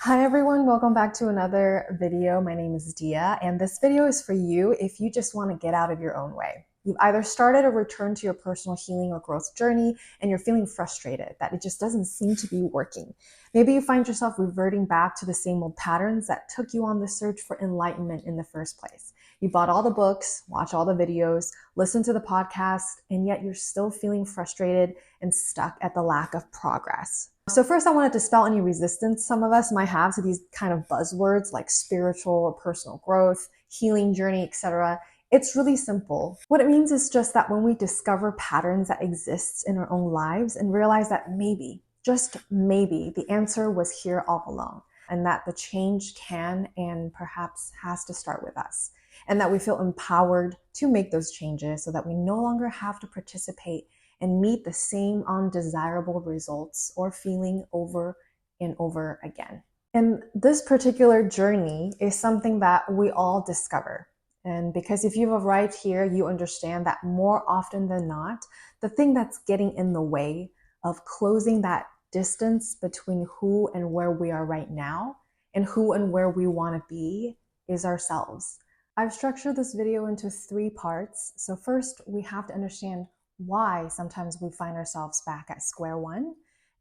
Hi everyone, welcome back to another video. My name is Dia, and this video is for you if you just want to get out of your own way. You've either started or returned to your personal healing or growth journey, and you're feeling frustrated that it just doesn't seem to be working. Maybe you find yourself reverting back to the same old patterns that took you on the search for enlightenment in the first place. You bought all the books, watched all the videos, listened to the podcast, and yet you're still feeling frustrated and stuck at the lack of progress. So first, I want to dispel any resistance some of us might have to these kind of buzzwords like spiritual or personal growth, healing journey, etc. It's really simple. What it means is just that when we discover patterns that exist in our own lives and realize that maybe, just maybe, the answer was here all along, and that the change can and perhaps has to start with us, and that we feel empowered to make those changes so that we no longer have to participate and meet the same undesirable results or feeling over and over again. And this particular journey is something that we all discover. And because if you've arrived here, you understand that more often than not, the thing that's getting in the way of closing that distance between who and where we are right now and who and where we want to be is ourselves. I've structured this video into 3 parts. So first, we have to understand why sometimes we find ourselves back at square one.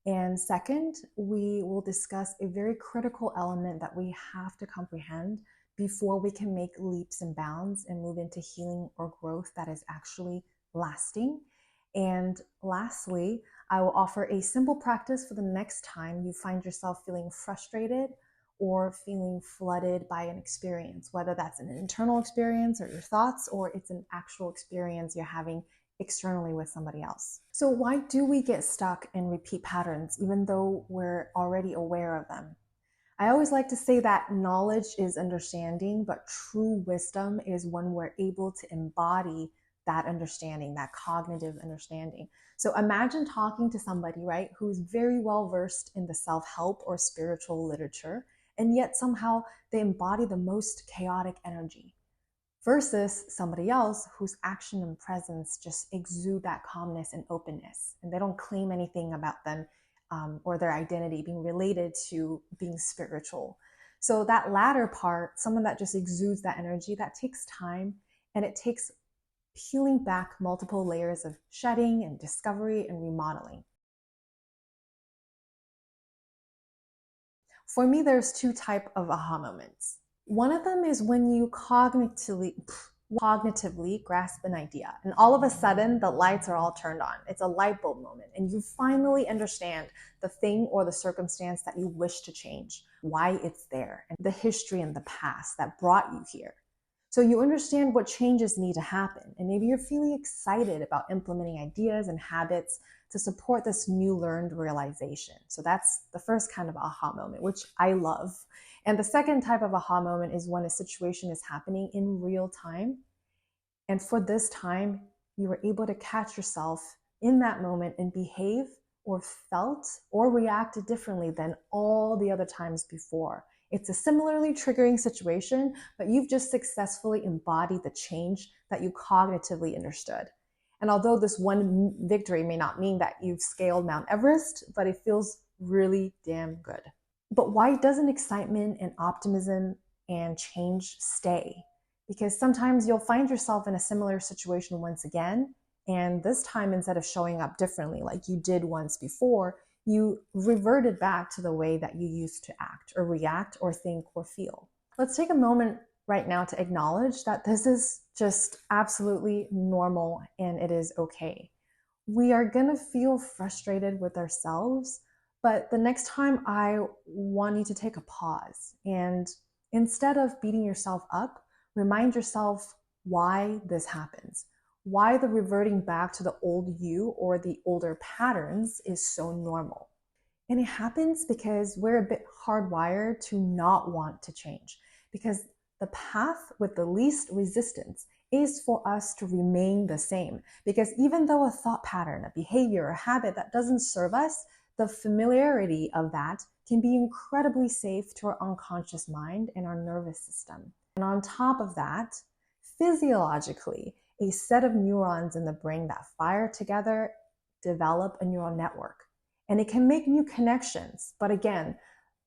And second, we will discuss a very critical element that we have to comprehend before we can make leaps and bounds and move into healing or growth that is actually lasting. And lastly, I will offer a simple practice for the next time you find yourself feeling frustrated or feeling flooded by an experience, whether that's an internal experience or your thoughts, or it's an actual experience you're having externally with somebody else. So why do we get stuck in repeat patterns even though we're already aware of them? I always like to say that knowledge is understanding, but true wisdom is when we're able to embody that understanding, that cognitive understanding. So imagine talking to somebody, right, who's very well versed in the self-help or spiritual literature, and yet somehow they embody the most chaotic energy, versus somebody else whose action and presence just exude that calmness and openness, and they don't claim anything about them or their identity being related to being spiritual. So that latter part, someone that just exudes that energy, that takes time, and it takes peeling back multiple layers of shedding and discovery and remodeling. For me, there's 2 types of aha moments. One of them is when you cognitively grasp an idea, and all of a sudden the lights are all turned on. It's a light bulb moment, and you finally understand the thing or the circumstance that you wish to change, why it's there, and the history and the past that brought you here. So you understand what changes need to happen, and maybe you're feeling excited about implementing ideas and habits to support this new learned realization. So that's the first kind of aha moment, which I love. And the second type of aha moment is when a situation is happening in real time. And for this time, you were able to catch yourself in that moment and behave or felt or reacted differently than all the other times before. It's a similarly triggering situation, but you've just successfully embodied the change that you cognitively understood. And although this one victory may not mean that you've scaled Mount Everest, but it feels really damn good. But why doesn't excitement and optimism and change stay? Because sometimes you'll find yourself in a similar situation once again, and this time, instead of showing up differently like you did once before, you reverted back to the way that you used to act or react or think or feel. Let's take a moment right now to acknowledge that this is just absolutely normal and it is okay. We are gonna feel frustrated with ourselves, but the next time I want you to take a pause and instead of beating yourself up, remind yourself why this happens, why the reverting back to the old you or the older patterns is so normal. And it happens because we're a bit hardwired to not want to change, because the path with the least resistance is for us to remain the same. Because even though a thought pattern, a behavior, a habit that doesn't serve us, the familiarity of that can be incredibly safe to our unconscious mind and our nervous system. And on top of that, physiologically, a set of neurons in the brain that fire together develop a neural network. And it can make new connections. But again,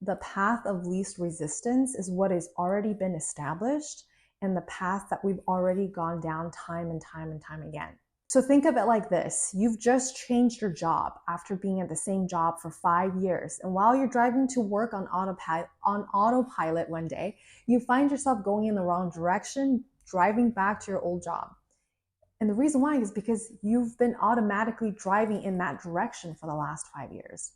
the path of least resistance is what has already been established and the path that we've already gone down time and time and time again. So think of it like this. You've just changed your job after being at the same job for 5 years. And while you're driving to work on autopilot one day, you find yourself going in the wrong direction, driving back to your old job. And the reason why is because you've been automatically driving in that direction for the last 5 years.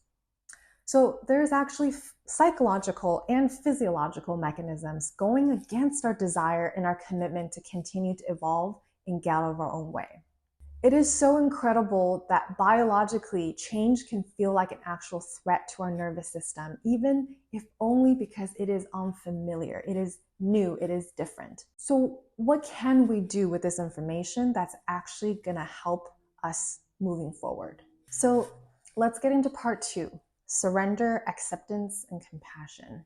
So there's actually psychological and physiological mechanisms going against our desire and our commitment to continue to evolve and get out of our own way. It is so incredible that biologically change can feel like an actual threat to our nervous system, even if only because it is unfamiliar, it is new, it is different. So what can we do with this information that's actually gonna help us moving forward? So let's get into part 2, surrender, acceptance, and compassion.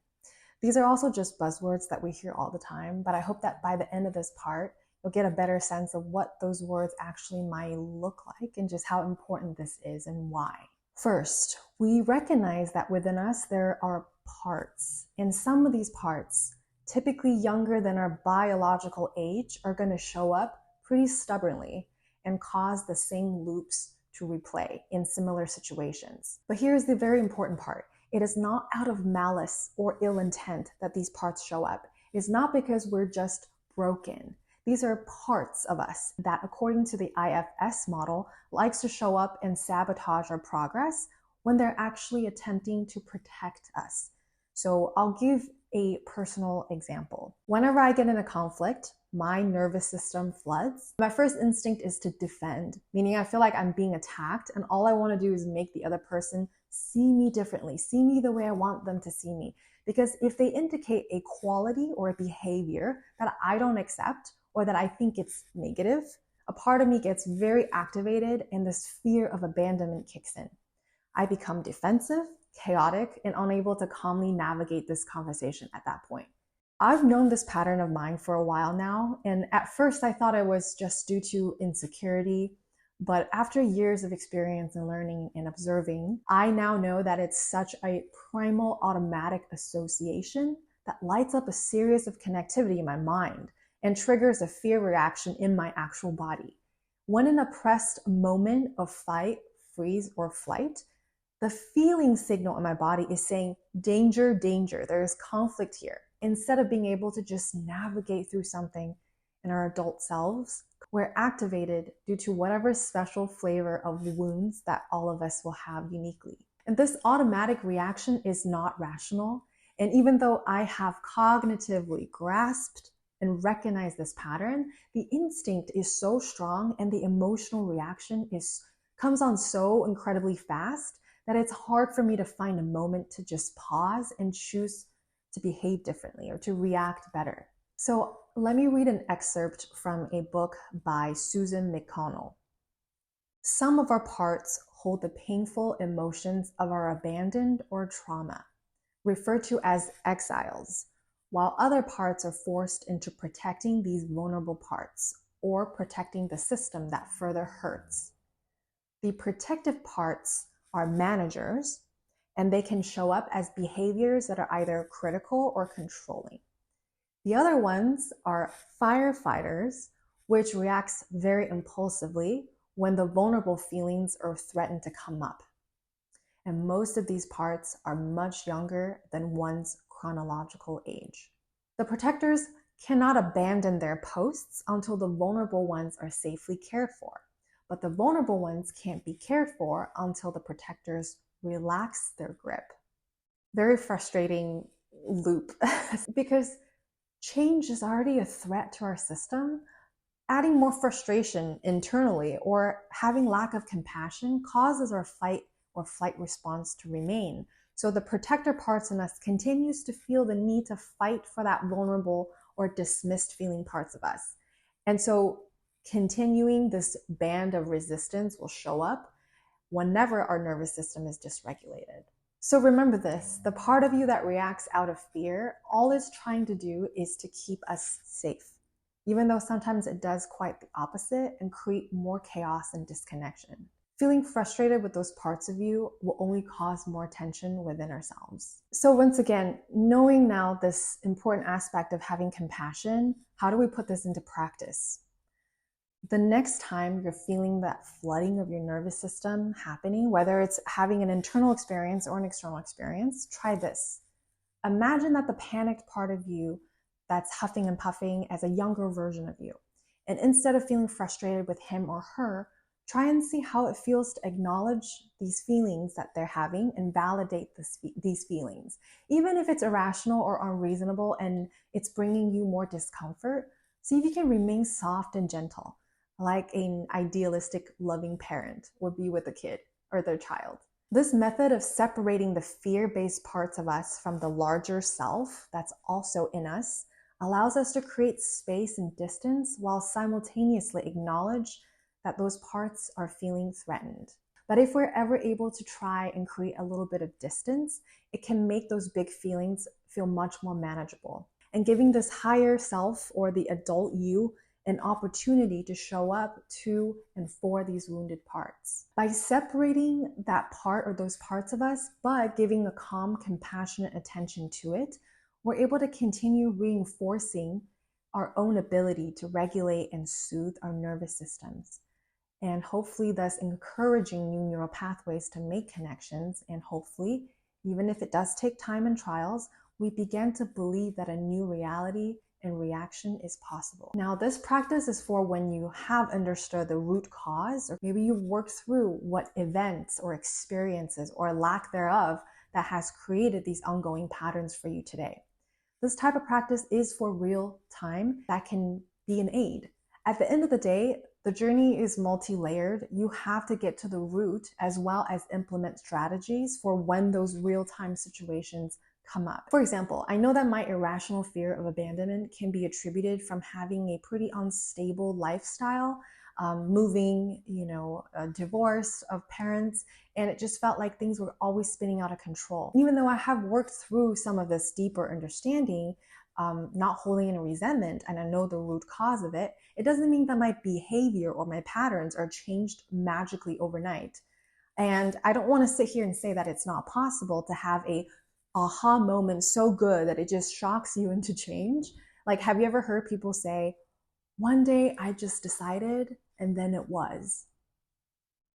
These are also just buzzwords that we hear all the time, but I hope that by the end of this part, you'll get a better sense of what those words actually might look like and just how important this is and why. First, we recognize that within us there are parts, and some of these parts, typically younger than our biological age, are going to show up pretty stubbornly and cause the same loops to replay in similar situations. But here's the very important part. It is not out of malice or ill intent that these parts show up. It's not because we're just broken. These are parts of us that, according to the IFS model, likes to show up and sabotage our progress when they're actually attempting to protect us. So I'll give a personal example. Whenever I get in a conflict, my nervous system floods. My first instinct is to defend, meaning I feel like I'm being attacked and all I want to do is make the other person see me differently, see me the way I want them to see me. Because if they indicate a quality or a behavior that I don't accept, or that I think it's negative, a part of me gets very activated and this fear of abandonment kicks in. I become defensive, chaotic, and unable to calmly navigate this conversation at that point. I've known this pattern of mine for a while now, and at first I thought it was just due to insecurity, but after years of experience and learning and observing, I now know that it's such a primal automatic association that lights up a series of connectivity in my mind and triggers a fear reaction in my actual body. When in a pressed moment of fight, freeze, or flight, the feeling signal in my body is saying, danger, danger, there is conflict here. Instead of being able to just navigate through something in our adult selves, we're activated due to whatever special flavor of wounds that all of us will have uniquely. And this automatic reaction is not rational. And even though I have cognitively grasped and recognize this pattern, the instinct is so strong and the emotional reaction comes on so incredibly fast that it's hard for me to find a moment to just pause and choose to behave differently or to react better. So let me read an excerpt from a book by Susan McConnell. Some of our parts hold the painful emotions of our abandoned or trauma, referred to as exiles, while other parts are forced into protecting these vulnerable parts or protecting the system that further hurts. The protective parts are managers, and they can show up as behaviors that are either critical or controlling. The other ones are firefighters, which reacts very impulsively when the vulnerable feelings are threatened to come up. And most of these parts are much younger than one's chronological age. The protectors cannot abandon their posts until the vulnerable ones are safely cared for, but the vulnerable ones can't be cared for until the protectors relax their grip. Very frustrating loop because change is already a threat to our system. Adding more frustration internally or having lack of compassion causes our fight or flight response to remain. So the protector parts in us continues to feel the need to fight for that vulnerable or dismissed feeling parts of us. And so continuing this band of resistance will show up whenever our nervous system is dysregulated. So remember this, the part of you that reacts out of fear, all it's trying to do is to keep us safe, even though sometimes it does quite the opposite and create more chaos and disconnection. Feeling frustrated with those parts of you will only cause more tension within ourselves. So once again, knowing now this important aspect of having compassion, how do we put this into practice? The next time you're feeling that flooding of your nervous system happening, whether it's having an internal experience or an external experience, try this. Imagine that the panicked part of you that's huffing and puffing as a younger version of you. And instead of feeling frustrated with him or her, try and see how it feels to acknowledge these feelings that they're having and validate these feelings. Even if it's irrational or unreasonable and it's bringing you more discomfort, see if you can remain soft and gentle, like an idealistic, loving parent would be with a kid or their child. This method of separating the fear-based parts of us from the larger self that's also in us allows us to create space and distance while simultaneously acknowledge that those parts are feeling threatened. But if we're ever able to try and create a little bit of distance, it can make those big feelings feel much more manageable. And giving this higher self or the adult you an opportunity to show up to and for these wounded parts. By separating that part or those parts of us, but giving a calm, compassionate attention to it, we're able to continue reinforcing our own ability to regulate and soothe our nervous systems, and hopefully thus encouraging new neural pathways to make connections. And hopefully, even if it does take time and trials, we begin to believe that a new reality and reaction is possible. Now, this practice is for when you have understood the root cause, or maybe you've worked through what events or experiences or lack thereof that has created these ongoing patterns for you today. This type of practice is for real time that can be an aid. At the end of the day, the journey is multi-layered. You have to get to the root as well as implement strategies for when those real-time situations come up. For example, I know that my irrational fear of abandonment can be attributed from having a pretty unstable lifestyle, moving, a divorce of parents, and it just felt like things were always spinning out of control. Even though I have worked through some of this deeper understanding, not holding any resentment, and I know the root cause of it, it doesn't mean that my behavior or my patterns are changed magically overnight. And I don't want to sit here and say that it's not possible to have a aha moment so good that it just shocks you into change. Like, have you ever heard people say, one day I just decided and then it was?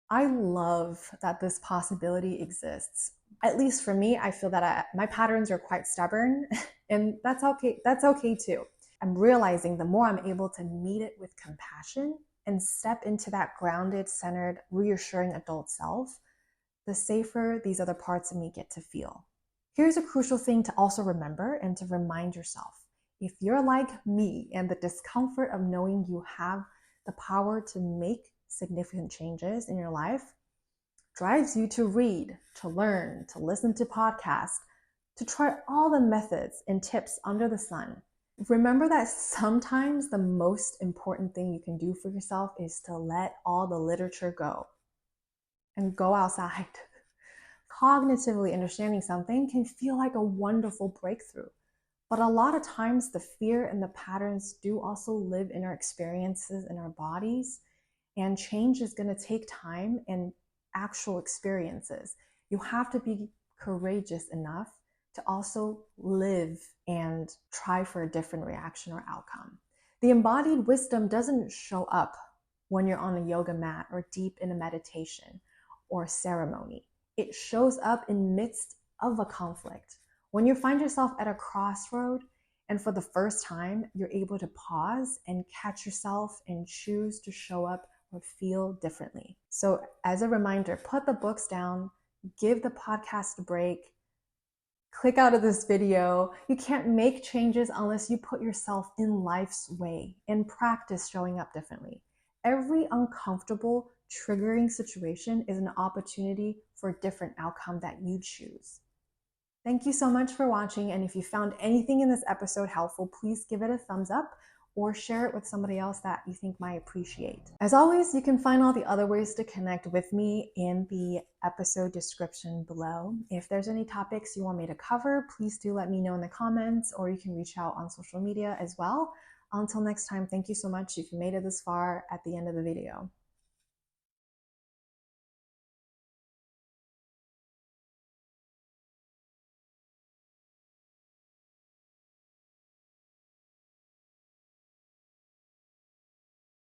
I love that this possibility exists. At least for me, I feel that my patterns are quite stubborn, and that's okay. That's okay too. I'm realizing the more I'm able to meet it with compassion and step into that grounded, centered, reassuring adult self, the safer these other parts of me get to feel. Here's a crucial thing to also remember and to remind yourself. If you're like me and the discomfort of knowing you have the power to make significant changes in your life drives you to read, to learn, to listen to podcasts, to try all the methods and tips under the sun, remember that sometimes the most important thing you can do for yourself is to let all the literature go and go outside. Cognitively understanding something can feel like a wonderful breakthrough. But a lot of times the fear and the patterns do also live in our experiences in our bodies, and change is going to take time and actual experiences. You have to be courageous enough to also live and try for a different reaction or outcome. The embodied wisdom doesn't show up when you're on a yoga mat or deep in a meditation or ceremony. It shows up in midst of a conflict. When you find yourself at a crossroad and for the first time, you're able to pause and catch yourself and choose to show up or feel differently. So as a reminder, put the books down, give the podcast a break, click out of this video. You can't make changes unless you put yourself in life's way and practice showing up differently. Every uncomfortable, triggering situation is an opportunity for a different outcome that you choose. Thank you so much for watching, and if you found anything in this episode helpful, please give it a thumbs up or share it with somebody else that you think might appreciate. As always, you can find all the other ways to connect with me in the episode description below. If there's any topics you want me to cover, please do let me know in the comments, or you can reach out on social media as well. Until next time, thank you so much if you made it this far at the end of the video.